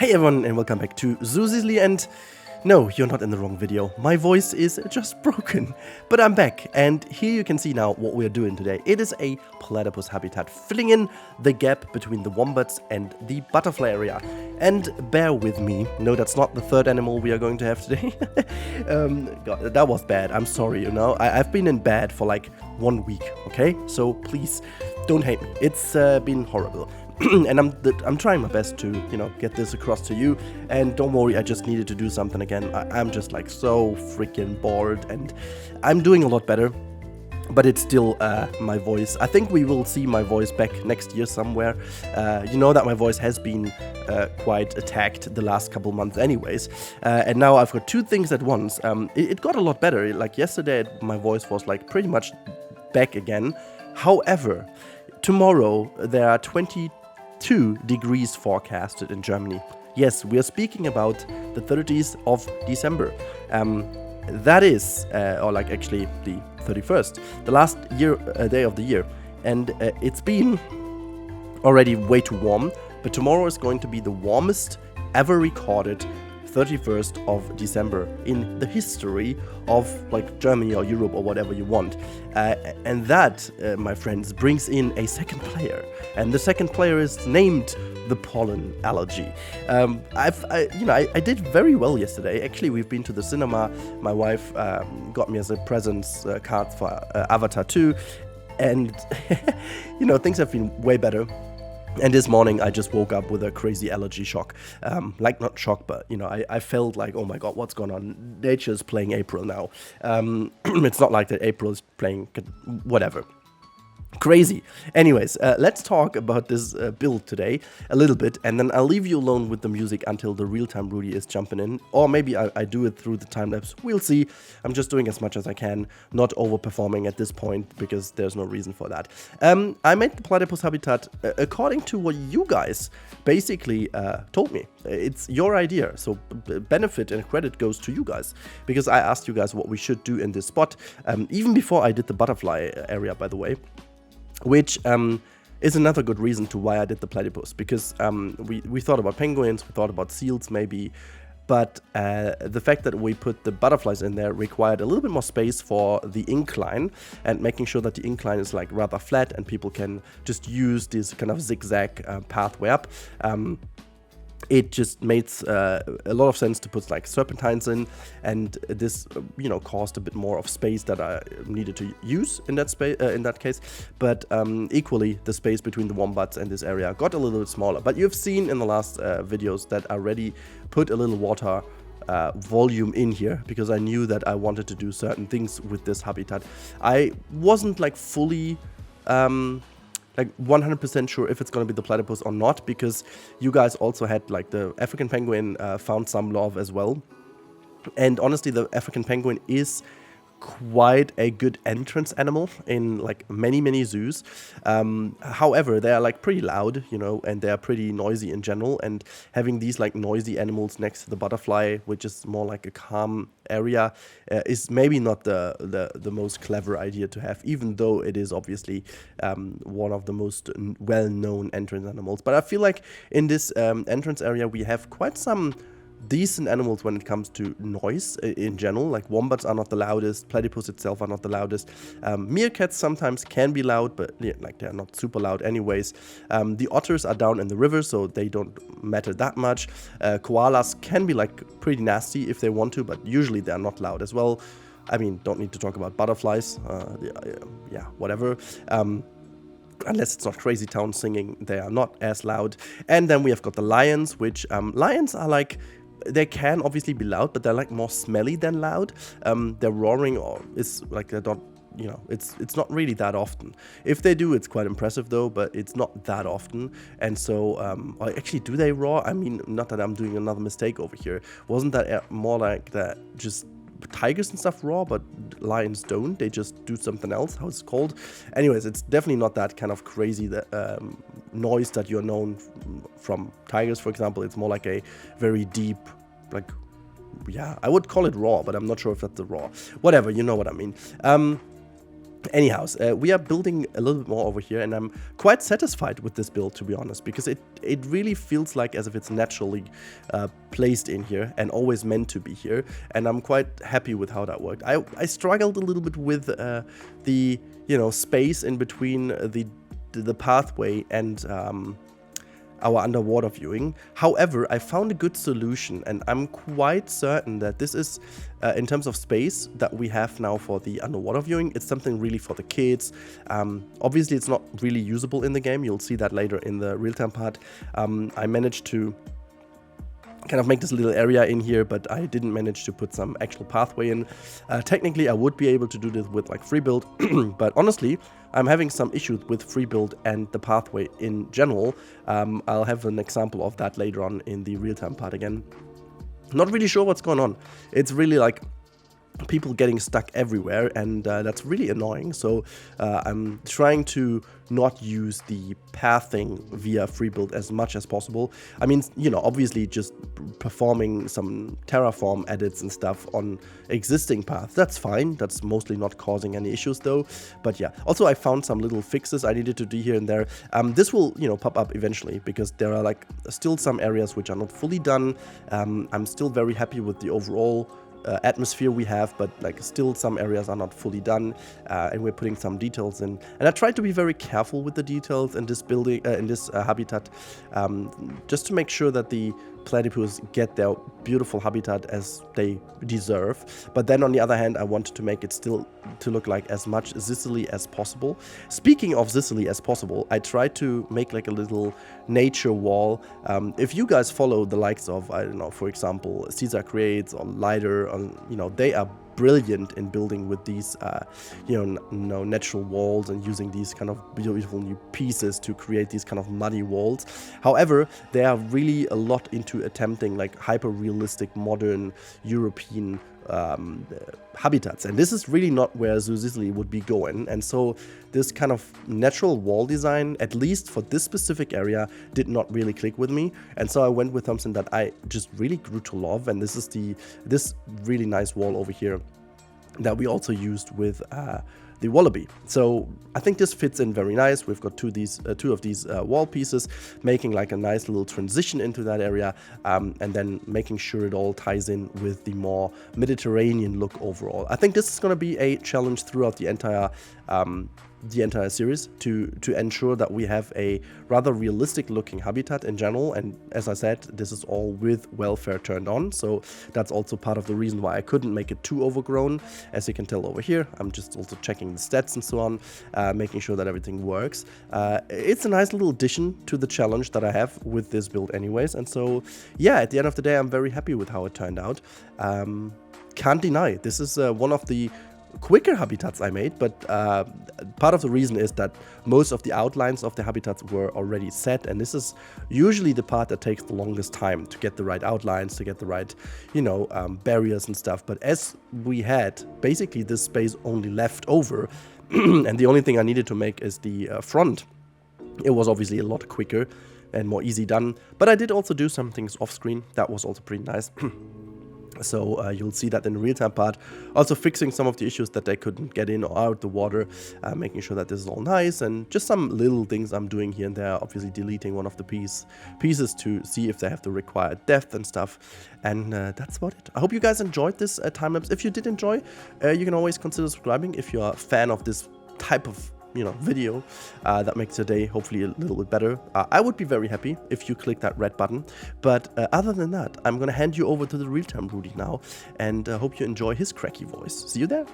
Hey everyone and welcome back to Zoo Sicily, and no, you're not in the wrong video. My voice is just broken, but I'm back, and here you can see now what we're doing today. It is a platypus habitat, filling in the gap between the wombats and the butterfly area. And bear with me, no, that's not the third animal we are going to have today. God, that was bad, I'm sorry, you know. I've been in bed for like 1 week, okay? So please, don't hate me, it's been horrible. And I'm trying my best to, you know, get this across to you. And don't worry, I just needed to do something again. I'm just like so freaking bored, and I'm doing a lot better. But it's still my voice. I think we will see my voice back next year somewhere. You know that my voice has been quite attacked the last couple months anyways. And now I've got two things at once. It got a lot better. Like yesterday, my voice was like pretty much back again. However, tomorrow there are 22 degrees forecasted in Germany. Yes, we are speaking about the 30th of December. That is, or like actually the 31st, the last day of the year. And it's been already way too warm, but tomorrow is going to be the warmest ever recorded 31st of December in the history of like Germany or Europe or whatever you want. And that, my friends, brings in a second player. And the second player is named the pollen allergy. I did very well yesterday. Actually, we've been to the cinema. My wife got me as a presents card for Avatar 2. And, you know, things have been way better. And this morning I just woke up with a crazy allergy shock. Like not shock, but you know, I felt like, oh my god, what's going on? Nature's playing April now. It's not like that April is playing whatever. Crazy. Anyways, let's talk about this build today a little bit, and then I'll leave you alone with the music until the real-time Rudy is jumping in. Or maybe I do it through the time-lapse. We'll see. I'm just doing as much as I can, not overperforming at this point, because there's no reason for that. I made the platypus habitat according to what you guys basically told me. It's your idea, so benefit and credit goes to you guys, because I asked you guys what we should do in this spot, even before I did the butterfly area, by the way. Which is another good reason to why I did the platypus, because we thought about penguins, we thought about seals maybe, but the fact that we put the butterflies in there required a little bit more space for the incline, and making sure that the incline is like rather flat and people can just use this kind of zigzag pathway up. It just made a lot of sense to put like serpentines in, and this, you know, caused a bit more of space that I needed to use in that case. But equally, the space between the wombats and this area got a little bit smaller. But you've seen in the last videos that I already put a little water volume in here, because I knew that I wanted to do certain things with this habitat. I wasn't like fully like 100% sure if it's going to be the platypus or not, because you guys also had like the African penguin found some love as well. And honestly, the African penguin is quite a good entrance animal in like many zoos. However, they are like pretty loud, you know, and they are pretty noisy in general, and having these like noisy animals next to the butterfly, which is more like a calm area, is maybe not the most clever idea to have, even though it is obviously one of the most well-known entrance animals. But I feel like in this entrance area we have quite some decent animals when it comes to noise in general. Like wombats are not the loudest, platypus itself are not the loudest. Meerkats sometimes can be loud, but yeah, like they're not super loud anyways. The otters are down in the river, so they don't matter that much. Koalas can be like pretty nasty if they want to, but usually they're not loud as well. I mean, don't need to talk about butterflies. Yeah, whatever. Unless it's not Crazy Town singing, they are not as loud. And then we have got the lions, which lions are like, they can obviously be loud, but they're like more smelly than loud. Their roaring is like, they're not, you know, it's not really that often. If they do, it's quite impressive though, but it's not that often. And so, actually, do they roar? I mean, not that I'm doing another mistake over here. Wasn't that more like that just tigers and stuff roar, but lions don't? They just do something else. How it's called? Anyways, it's definitely not that kind of crazy noise that you're known from tigers, for example. It's more like a very deep, like, yeah, I would call it roar, but I'm not sure if that's the roar. Whatever, you know what I mean. Anyhow, we are building a little bit more over here, and I'm quite satisfied with this build, to be honest, because it really feels like as if it's naturally placed in here and always meant to be here, and I'm quite happy with how that worked. I struggled a little bit with the space in between the pathway and our underwater viewing. However, I found a good solution, and I'm quite certain that this is, in terms of space that we have now for the underwater viewing, it's something really for the kids. Obviously, it's not really usable in the game. You'll see that later in the real-time part. I managed to kind of make this little area in here, but I didn't manage to put some actual pathway in. Technically, I would be able to do this with like free build, but honestly, I'm having some issues with free build and the pathway in general. I'll have an example of that later on in the real-time part again. Not really sure what's going on. It's really like people getting stuck everywhere, and that's really annoying. So I'm trying to not use the pathing via free build as much as possible. I mean, obviously just performing some terraform edits and stuff on existing paths, that's fine. That's mostly not causing any issues though. But yeah, also I found some little fixes I needed to do here and there. This will, pop up eventually, because there are like still some areas which are not fully done. I'm still very happy with the overall atmosphere we have, but like still some areas are not fully done, and we're putting some details in. And I tried to be very careful with the details in this building, in this habitat, just to make sure that the platypus get their beautiful habitat as they deserve. But then on the other hand, I wanted to make it still to look like as much Sicily as possible. Speaking of Sicily as possible, I tried to make like a little nature wall. If you guys follow the likes of, I don't know, for example, Caesar Creates or Lighter, they are brilliant in building with these natural walls and using these kind of beautiful new pieces to create these kind of muddy walls. However, they are really a lot into attempting like hyper realistic modern European habitats, and this is really not where Zoo Sicily would be going. And so this kind of natural wall design, at least for this specific area, did not really click with me, and so I went with something that I just really grew to love, and this is this really nice wall over here that we also used with the Wallaby. So I think this fits in very nice. We've got two of these wall pieces, making like a nice little transition into that area, and then making sure it all ties in with the more Mediterranean look overall. I think this is going to be a challenge throughout the entire series to ensure that we have a rather realistic looking habitat in general. And as I said, this is all with welfare turned on, so that's also part of the reason why I couldn't make it too overgrown. As you can tell over here, I'm just also checking the stats and so on, making sure that everything works. It's a nice little addition to the challenge that I have with this build anyways, and so yeah, at the end of the day, I'm very happy with how it turned out. Can't deny, this is one of the quicker habitats I made, but part of the reason is that most of the outlines of the habitats were already set, and this is usually the part that takes the longest time to get the right outlines, to get the right, barriers and stuff. But as we had basically this space only left over, and the only thing I needed to make is the front, it was obviously a lot quicker and more easy done. But I did also do some things off screen that was also pretty nice. So you'll see that in the real-time part, also fixing some of the issues that they couldn't get in or out the water, making sure that this is all nice, and just some little things I'm doing here and there, obviously deleting one of the pieces to see if they have the required depth and stuff. And that's about it. I hope you guys enjoyed this time-lapse. If you did enjoy, you can always consider subscribing if you're a fan of this type of video that makes your day hopefully a little bit better. I would be very happy if you click that red button. But other than that, I'm gonna hand you over to the real-time Rudy now, and hope you enjoy his cracky voice. See you there.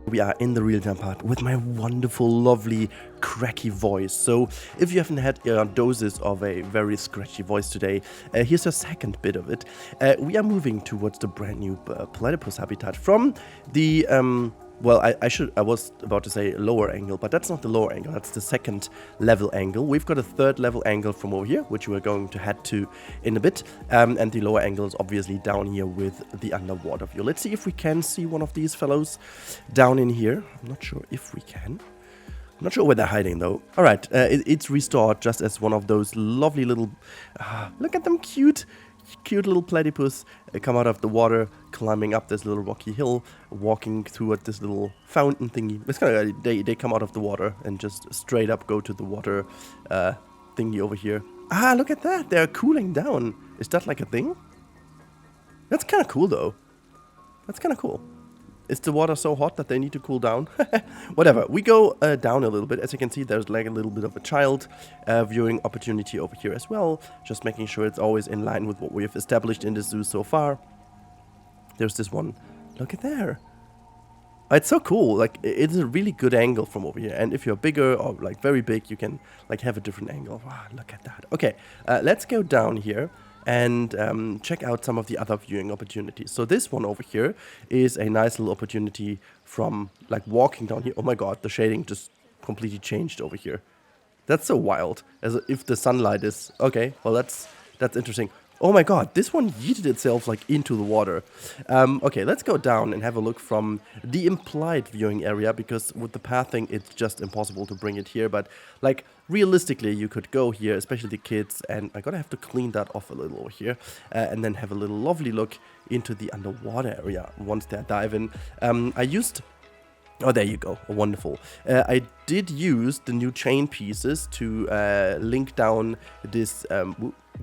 We are in the real-time part with my wonderful, lovely, cracky voice. So if you haven't had doses of a very scratchy voice today, here's a second bit of it. We are moving towards the brand new platypus habitat from the well, I was about to say lower angle, but that's not the lower angle, that's the second level angle. We've got a third level angle from over here, which we're going to head to in a bit. And the lower angle is obviously down here with the underwater view. Let's see if we can see one of these fellows down in here. I'm not sure if we can. I'm not sure where they're hiding though. Alright, it's restored just as one of those lovely little, look at them cute cute little platypus come out of the water, climbing up this little rocky hill, walking through this little fountain thingy. It's kind of they come out of the water and just straight up go to the water thingy over here. Ah, look at that! They're cooling down. Is that like a thing? That's kind of cool though. That's kind of cool. Is the water so hot that they need to cool down? Whatever. We go down a little bit. As you can see, there's like a little bit of a child viewing opportunity over here as well. Just making sure it's always in line with what we have established in the zoo so far. There's this one. Look at there. It's so cool. Like, it's a really good angle from over here. And if you're bigger or like very big, you can like have a different angle. Wow, look at that. Okay, let's go down here and check out some of the other viewing opportunities. So this one over here is a nice little opportunity from like walking down here. Oh my god, the shading just completely changed over here. That's so wild, as if the sunlight is... Okay, well that's interesting. Oh my god, this one yeeted itself like into the water. Okay, let's go down and have a look from the implied viewing area, because with the pathing it's just impossible to bring it here. But like realistically you could go here, especially the kids, and I gotta have to clean that off a little over here, and then have a little lovely look into the underwater area once they're diving. I used... Oh, there you go. Wonderful. I did use the new chain pieces to link down this...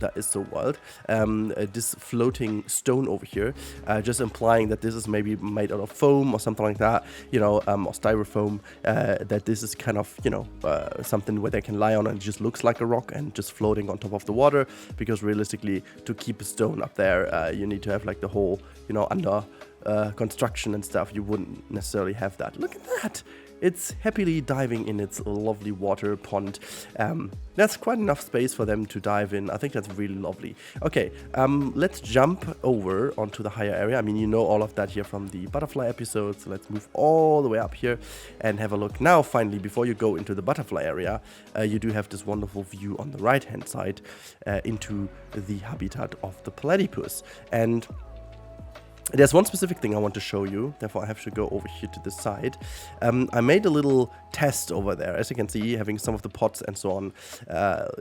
that is so wild. This floating stone over here, just implying that this is maybe made out of foam or something like that, you know, or styrofoam, that this is kind of, you know, something where they can lie on and it just looks like a rock and just floating on top of the water, because realistically, to keep a stone up there, you need to have like the whole, you know, under construction and stuff. You wouldn't necessarily have that. Look at that! It's happily diving in its lovely water pond. That's quite enough space for them to dive in. I think that's really lovely. Okay, let's jump over onto the higher area. I mean, you know all of that here from the butterfly episode, so let's move all the way up here and have a look. Now, finally, before you go into the butterfly area, you do have this wonderful view on the right-hand side into the habitat of the platypus. And there's one specific thing I want to show you, therefore I have to go over here to the side. I made a little test over there, as you can see, having some of the pots and so on,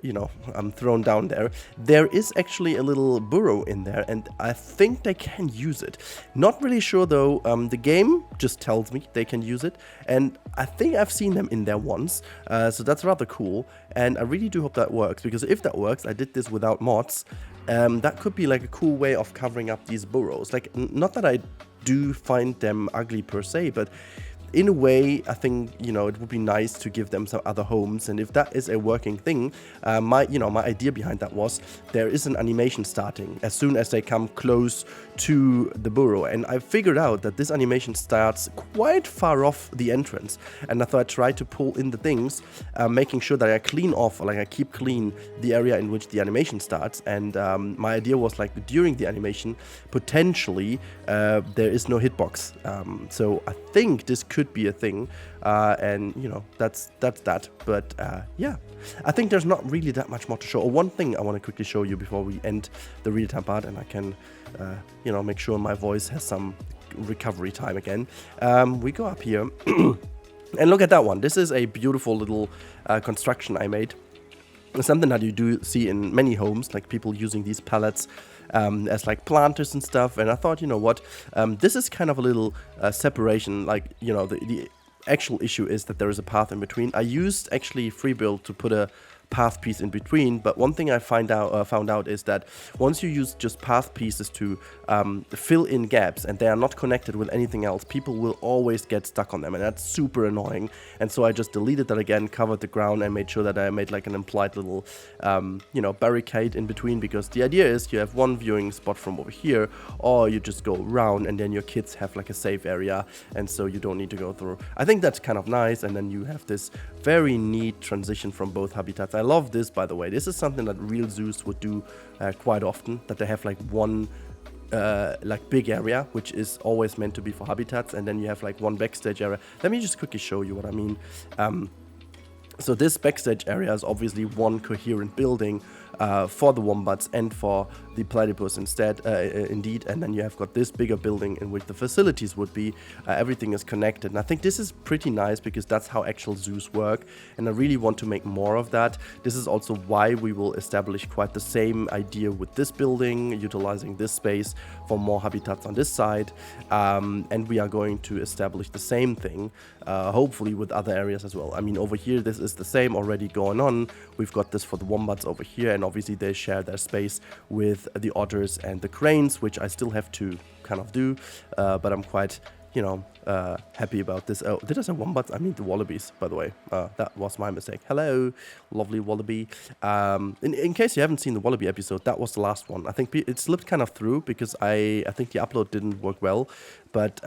you know, thrown down there. There is actually a little burrow in there, and I think they can use it. Not really sure though, the game just tells me they can use it, and I think I've seen them in there once, so that's rather cool, and I really do hope that works, because if that works, I did this without mods. That could be like a cool way of covering up these burrows. Like, not that I do find them ugly per se, but in a way, I think, you know, it would be nice to give them some other homes. And if that is a working thing, my idea behind that was there is an animation starting as soon as they come close to the burrow. And I figured out that this animation starts quite far off the entrance. And I thought I'd try to pull in the things, making sure that I clean off, like I keep clean the area in which the animation starts. And my idea was like during the animation, potentially there is no hitbox. So I think this could be a thing, and you know, that's that. But yeah, I think there's not really that much more to show. One thing I want to quickly show you before we end the real time part, and I can you know, make sure my voice has some recovery time again. We go up here and look at that one. This is a beautiful little construction I made. It's something that you do see in many homes, like people using these pallets as like planters and stuff. And I thought, you know what, this is kind of a little separation. Like, you know, the actual issue is that there is a path in between. I used actually FreeBuild to put a path piece in between, but one thing I found out is that once you use just path pieces to fill in gaps and they are not connected with anything else, people will always get stuck on them, and that's super annoying. And so I just deleted that again, covered the ground, and made sure that I made like an implied little you know, barricade in between, because the idea is you have one viewing spot from over here, or you just go around and then your kids have like a safe area, and so you don't need to go through. I think that's kind of nice, and then you have this very neat transition from both habitats. I love this, by the way. This is something that real zoos would do quite often, that they have like one like big area, which is always meant to be for habitats, and then you have like one backstage area. Let me just quickly show you what I mean. So this backstage area is obviously one coherent building for the wombats and for the platypus instead, indeed. And then you have got this bigger building in which the facilities would be. Everything is connected, and I think this is pretty nice because that's how actual zoos work, and I really want to make more of that. This is also why we will establish quite the same idea with this building, utilizing this space for more habitats on this side, and we are going to establish the same thing, hopefully with other areas as well. I mean, over here this is the same already going on. We've got this for the wombats over here, and obviously they share their space with the otters and the cranes, which I still have to kind of do, but I'm quite, you know, happy about this. Oh, did I say wombats? I mean the wallabies, by the way. That was my mistake. Hello, lovely wallaby. In case you haven't seen the wallaby episode, that was the last one. I think it slipped kind of through because I think the upload didn't work well. But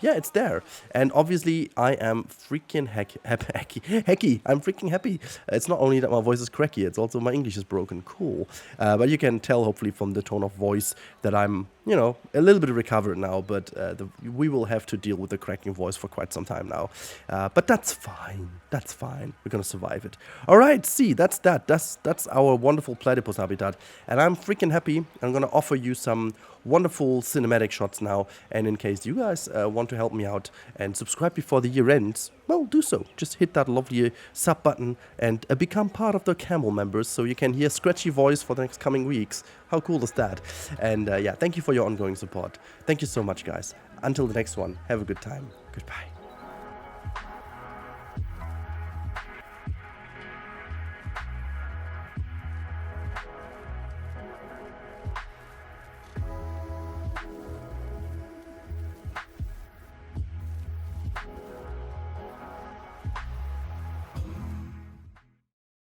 yeah, it's there. And obviously, I am freaking hacky. I'm freaking happy. It's not only that my voice is cracky, it's also my English is broken. Cool. But you can tell, hopefully, from the tone of voice that I'm, you know, a little bit recovered now. But we will have to deal with the cracking voice for quite some time now. But that's fine. That's fine. We're going to survive it. All right, see, that's that. That's our wonderful platypus habitat. And I'm freaking happy. I'm going to offer you some wonderful cinematic shots now, and in case you guys want to help me out and subscribe before the year ends, well, do so. Just hit that lovely sub button and become part of the Camel members so you can hear scratchy voice for the next coming weeks. How cool is that? And yeah, thank you for your ongoing support. Thank you so much, guys. Until the next one, have a good time. Goodbye.